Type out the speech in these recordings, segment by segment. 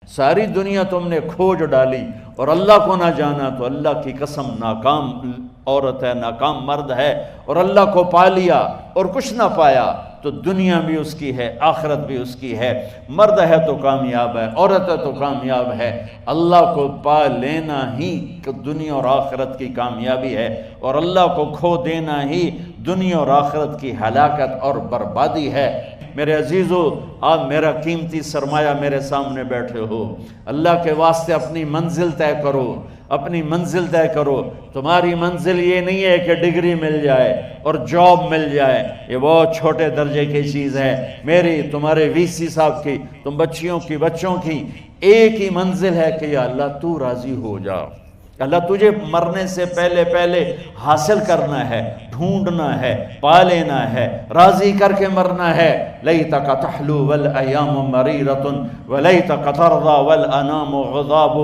ساری دنیا تم نے کھوج ڈالی اور اللہ کو نہ جانا، تو اللہ کی قسم ناکام عورت ہے، ناکام مرد ہے، اور اللہ کو پا لیا اور کچھ نہ پایا تو دنیا بھی اس کی ہے، آخرت بھی اس کی ہے۔ مرد ہے تو کامیاب ہے، عورت ہے تو کامیاب ہے۔ اللہ کو پا لینا ہی دنیا اور آخرت کی کامیابی ہے، اور اللہ کو کھو دینا ہی دنیا اور آخرت کی ہلاکت اور بربادی ہے۔ میرے عزیزو، آپ میرا قیمتی سرمایہ میرے سامنے بیٹھے ہو، اللہ کے واسطے اپنی منزل طے کرو، اپنی منزل طے کرو۔ تمہاری منزل یہ نہیں ہے کہ ڈگری مل جائے اور جاب مل جائے، یہ بہت چھوٹے درجے کی چیز ہے۔ میری، تمہارے وی سی صاحب کی، تم بچیوں کی، بچوں کی ایک ہی منزل ہے کہ یا اللہ تو راضی ہو جا۔ اللہ تجھے مرنے سے پہلے پہلے حاصل کرنا ہے، ڈھونڈنا ہے، پا لینا ہے، راضی کر کے مرنا ہے۔ لیتک تحلو والایام مریرۃ ولیتک ترضی والانام غضاب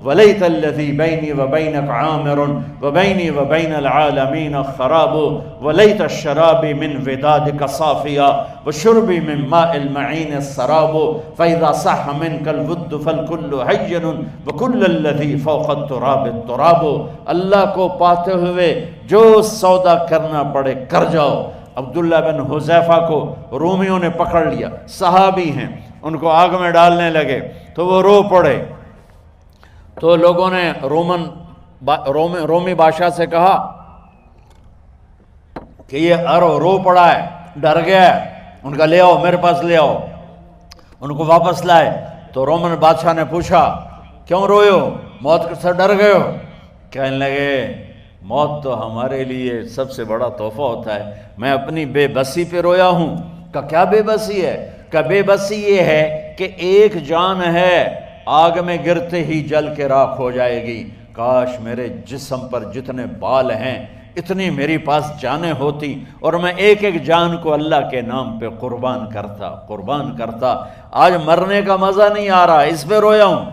ولیت الذی بینی وبینک عامر وبینی وبین العالمین خراب ولیت الشراب من ودادک صافیا وشربی من ماء المعین السراب فاذا صح منک الود فالکل حین وکل الذی فوق التراب التراب۔ اللہ کو پاتے ہوئے جو سودا کرنا پڑے کر جاؤ۔ عبداللہ بن حذیفہ کو رومیوں نے پکڑ لیا، صحابی ہیں، ان کو آگ میں ڈالنے لگے تو وہ رو پڑے، تو لوگوں نے رومی بادشاہ سے کہا کہ یہ رو پڑا ہے، ڈر گیا ہے، ان کا لے آؤ، میرے پاس لے آؤ۔ ان کو واپس لائے تو رومن بادشاہ نے پوچھا کیوں روئے ہو، موت سے ڈر گئے ہو؟ کہنے لگے موت تو ہمارے لیے سب سے بڑا تحفہ ہوتا ہے، میں اپنی بے بسی پہ رویا ہوں۔ کہ کیا بے بسی ہے؟ کہ بے بسی یہ ہے کہ ایک جان ہے، آگ میں گرتے ہی جل کے راکھ ہو جائے گی، کاش میرے جسم پر جتنے بال ہیں اتنی میری پاس جانیں ہوتی اور میں ایک ایک جان کو اللہ کے نام پہ قربان کرتا۔ آج مرنے کا مزہ نہیں آ رہا، اس پہ رویا ہوں۔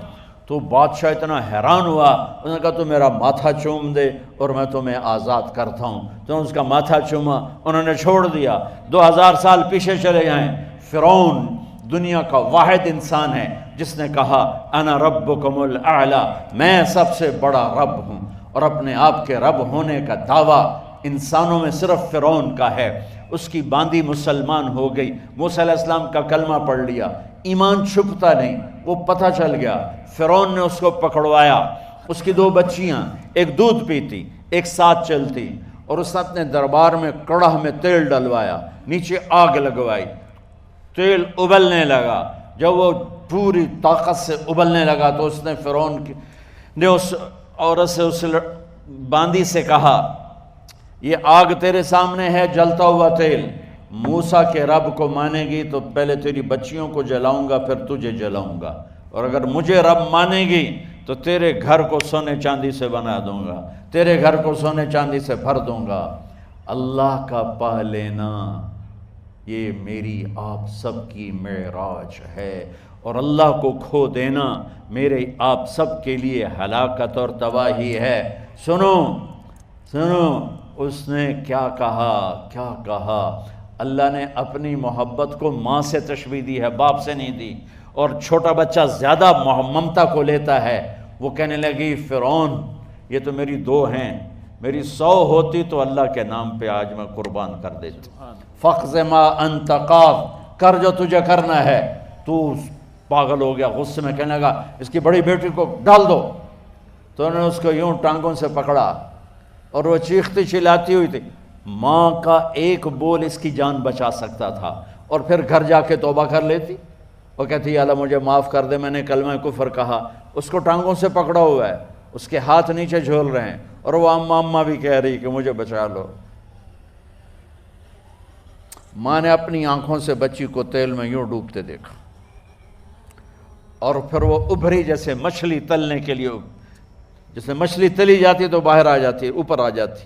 تو بادشاہ اتنا حیران ہوا، اس نے کہا تو میرا ماتھا چوم دے اور میں تمہیں آزاد کرتا ہوں۔ تو اس کا ماتھا چوما، انہوں نے چھوڑ دیا۔ 2000 سال پیچھے چلے جائیں، فرعون دنیا کا واحد انسان ہے جس نے کہا انا ربکم الاعلی، میں سب سے بڑا رب ہوں، اور اپنے آپ کے رب ہونے کا دعویٰ انسانوں میں صرف فرعون کا ہے۔ اس کی باندی مسلمان ہو گئی، موسیٰ علیہ السلام کا کلمہ پڑھ لیا، ایمان چھپتا نہیں، وہ پتہ چل گیا۔ فرعون نے اس کو پکڑوایا، اس کی 2 بچیاں، ایک دودھ پیتی ایک ساتھ چلتی، اور اس نے اپنے دربار میں کڑاہ میں تیل ڈلوایا، نیچے آگ لگوائی، تیل ابلنے لگا۔ جب وہ پوری طاقت سے ابلنے لگا تو اس نے فرعون نے اس عورت سے، اس باندی سے کہا یہ آگ تیرے سامنے ہے، جلتا ہوا تیل، موسیٰ کے رب کو مانے گی تو پہلے تیری بچیوں کو جلاؤں گا پھر تجھے جلاؤں گا، اور اگر مجھے رب مانے گی تو تیرے گھر کو سونے چاندی سے بنا دوں گا، تیرے گھر کو سونے چاندی سے بھر دوں گا۔ اللہ کا پا لینا یہ میری آپ سب کی معراج ہے، اور اللہ کو کھو دینا میرے آپ سب کے لیے ہلاکت اور تباہی ہے۔ سنو اس نے کیا کہا۔ اللہ نے اپنی محبت کو ماں سے تشبیہ دی ہے، باپ سے نہیں دی، اور چھوٹا بچہ زیادہ ممتا کو لیتا ہے۔ وہ کہنے لگی فرعون یہ تو میری 2 ہیں، میری 100 ہوتی تو اللہ کے نام پہ آج میں قربان کر دیتی۔ فَقْضِ مَا أَنْتَ قَاضٍ، کر جو تجھے کرنا ہے۔ تو پاگل ہو گیا، غصے میں کہنے لگا اس کی بڑی بیٹی کو ڈال دو۔ تو انہوں نے اس کو یوں ٹانگوں سے پکڑا اور وہ چیختی چلاتی ہوئی تھی۔ ماں کا ایک بول اس کی جان بچا سکتا تھا، اور پھر گھر جا کے توبہ کر لیتی، وہ کہتی اللہ مجھے معاف کر دے، میں نے کلمہ کفر کہا۔ اس کو ٹانگوں سے پکڑا ہوا ہے، اس کے ہاتھ نیچے جھول رہے ہیں، اور وہ اماں بھی کہہ رہی کہ مجھے بچا لو۔ ماں نے اپنی آنکھوں سے بچی کو تیل میں یوں ڈوبتے دیکھا، اور پھر وہ ابھری جیسے مچھلی تلنے کے لیے، جیسے مچھلی تلی جاتی تو باہر آ جاتی، اوپر آ جاتی،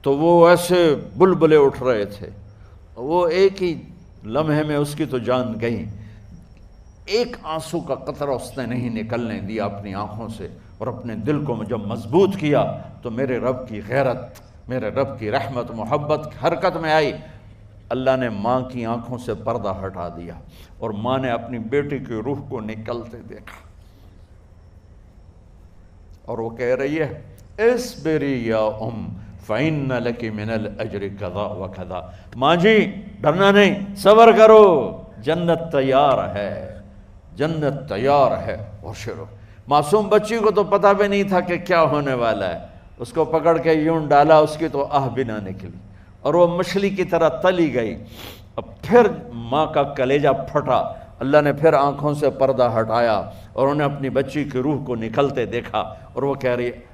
تو وہ ایسے بلبلے اٹھ رہے تھے۔ وہ ایک ہی لمحے میں اس کی تو جان گئی، ایک آنسو کا قطرہ اس نے نہیں نکلنے دیا اپنی آنکھوں سے، اور اپنے دل کو جب مضبوط کیا تو میرے رب کی غیرت، میرے رب کی رحمت محبت حرکت میں آئی۔ اللہ نے ماں کی آنکھوں سے پردہ ہٹا دیا، اور ماں نے اپنی بیٹی کی روح کو نکلتے دیکھا۔ اور وہ کہہ رہی ہے اصبری یا فإن لک من الأجر کذا و کذا، ماں جی ڈرنا نہیں، صبر کرو، جنت تیار ہے، جنت تیار ہے۔ اور شروع معصوم بچی کو تو پتہ بھی نہیں تھا کہ کیا ہونے والا ہے، اس کو پکڑ کے یوں ڈالا، اس کی تو آہ بھی نہ نکلی اور وہ مچھلی کی طرح تلی گئی۔ اب پھر ماں کا کلیجہ پھٹا، اللہ نے پھر آنکھوں سے پردہ ہٹایا اور انہیں اپنی بچی کی روح کو نکلتے دیکھا، اور وہ کہہ رہی ہے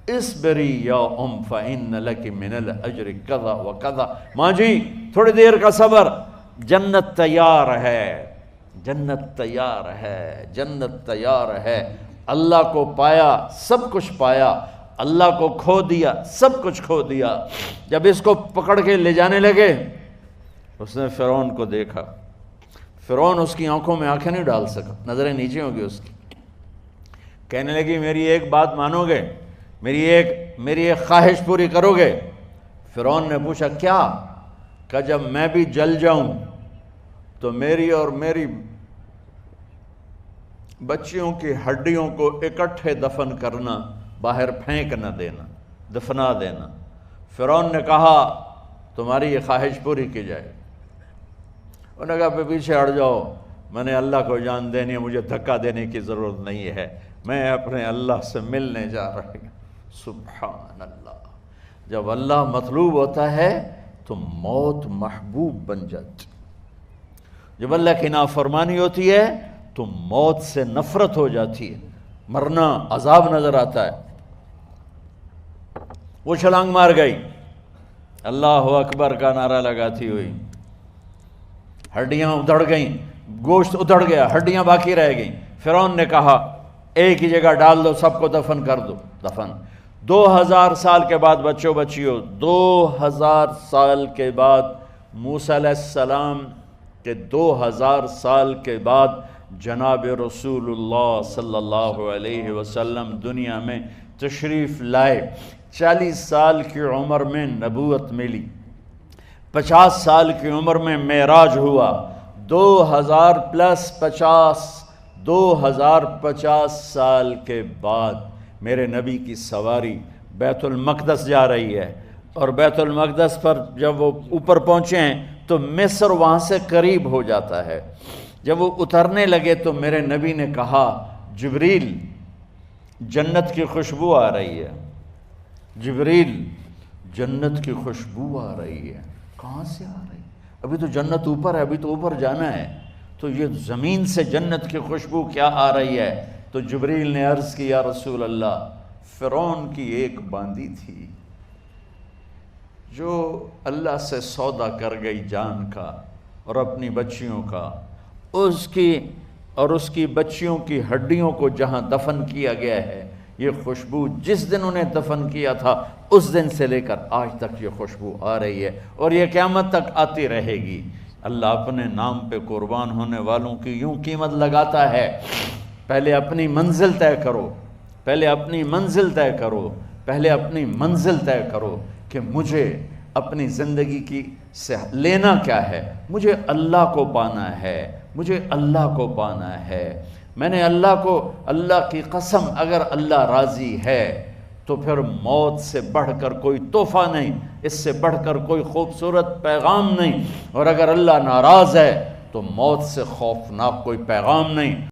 اصبری یا فإن لک من الأجر کذا و کذا، ماں جی تھوڑی دیر کا صبر، جنت تیار ہے، جنت تیار ہے، جنت تیار ہے۔ اللہ کو پایا سب کچھ پایا، اللہ کو کھو دیا سب کچھ کھو دیا۔ جب اس کو پکڑ کے لے جانے لگے، اس نے فرعون کو دیکھا، فرعون اس کی آنکھوں میں آنکھیں نہیں ڈال سکا، نظریں نیچے ہوں گی اس کی۔ کہنے لگی میری ایک بات مانو گے، میری ایک خواہش پوری کرو گے؟ فرعون نے پوچھا کیا؟ کہ جب میں بھی جل جاؤں تو میری اور میری بچیوں کی ہڈیوں کو اکٹھے دفن کرنا، باہر پھینک نہ دینا، دفنا دینا۔ فرعون نے کہا تمہاری یہ خواہش پوری کی جائے۔ انہوں نے کہا پیچھے ہٹ جاؤ، میں نے اللہ کو جان دینی ہے، مجھے دھکا دینے کی ضرورت نہیں ہے، میں اپنے اللہ سے ملنے جا رہی ہوں۔ سبحان اللہ، جب اللہ مطلوب ہوتا ہے تو موت محبوب بن جاتی، جب اللہ کی نافرمانی ہوتی ہے تو موت سے نفرت ہو جاتی ہے، مرنا عذاب نظر آتا ہے۔ وہ چھلانگ مار گئی، اللہ اکبر کا نعرہ لگاتی ہوئی، ہڈیاں ادھڑ گئیں، گوشت ادھڑ گیا، ہڈیاں باقی رہ گئیں۔ فرعون نے کہا ایک ہی جگہ ڈال دو، سب کو دفن کر دو۔ دفن 2000 سال کے بعد، بچوں بچیوں 2000 سال کے بعد، موسیٰ علیہ السلام کے 2000 سال کے بعد جناب رسول اللہ صلی اللہ علیہ وسلم دنیا میں تشریف لائے۔ 40 سال کی عمر میں نبوت ملی، 50 سال کی عمر میں معراج ہوا، 2000 پلس 50، 2050 سال کے بعد میرے نبی کی سواری بیت المقدس جا رہی ہے، اور بیت المقدس پر جب وہ اوپر پہنچے ہیں تو مصر وہاں سے قریب ہو جاتا ہے۔ جب وہ اترنے لگے تو میرے نبی نے کہا جبریل جنت کی خوشبو آ رہی ہے، جبریل جنت کی خوشبو آ رہی ہے۔ کہاں سے آ رہی ہے؟ ابھی تو جنت اوپر ہے، ابھی تو اوپر جانا ہے، تو یہ زمین سے جنت کی خوشبو کیا آ رہی ہے؟ تو جبریل نے عرض کی یا رسول اللہ، فرعون کی ایک باندی تھی جو اللہ سے سودا کر گئی جان کا اور اپنی بچیوں کا، اس کی بچیوں کی ہڈیوں کو جہاں دفن کیا گیا ہے، یہ خوشبو جس دن انہیں دفن کیا تھا اس دن سے لے کر آج تک یہ خوشبو آ رہی ہے، اور یہ قیامت تک آتی رہے گی۔ اللہ اپنے نام پہ قربان ہونے والوں کی یوں قیمت لگاتا ہے، پہلے اپنی منزل طے کرو، پہلے اپنی منزل طے کرو، پہلے اپنی منزل طے کرو کہ مجھے اپنی زندگی کی سے لینا کیا ہے، مجھے اللہ کو پانا ہے، مجھے اللہ کو پانا ہے۔ میں نے اللہ کی قسم، اگر اللہ راضی ہے تو پھر موت سے بڑھ کر کوئی تحفہ نہیں، اس سے بڑھ کر کوئی خوبصورت پیغام نہیں، اور اگر اللہ ناراض ہے تو موت سے خوفناک کوئی پیغام نہیں۔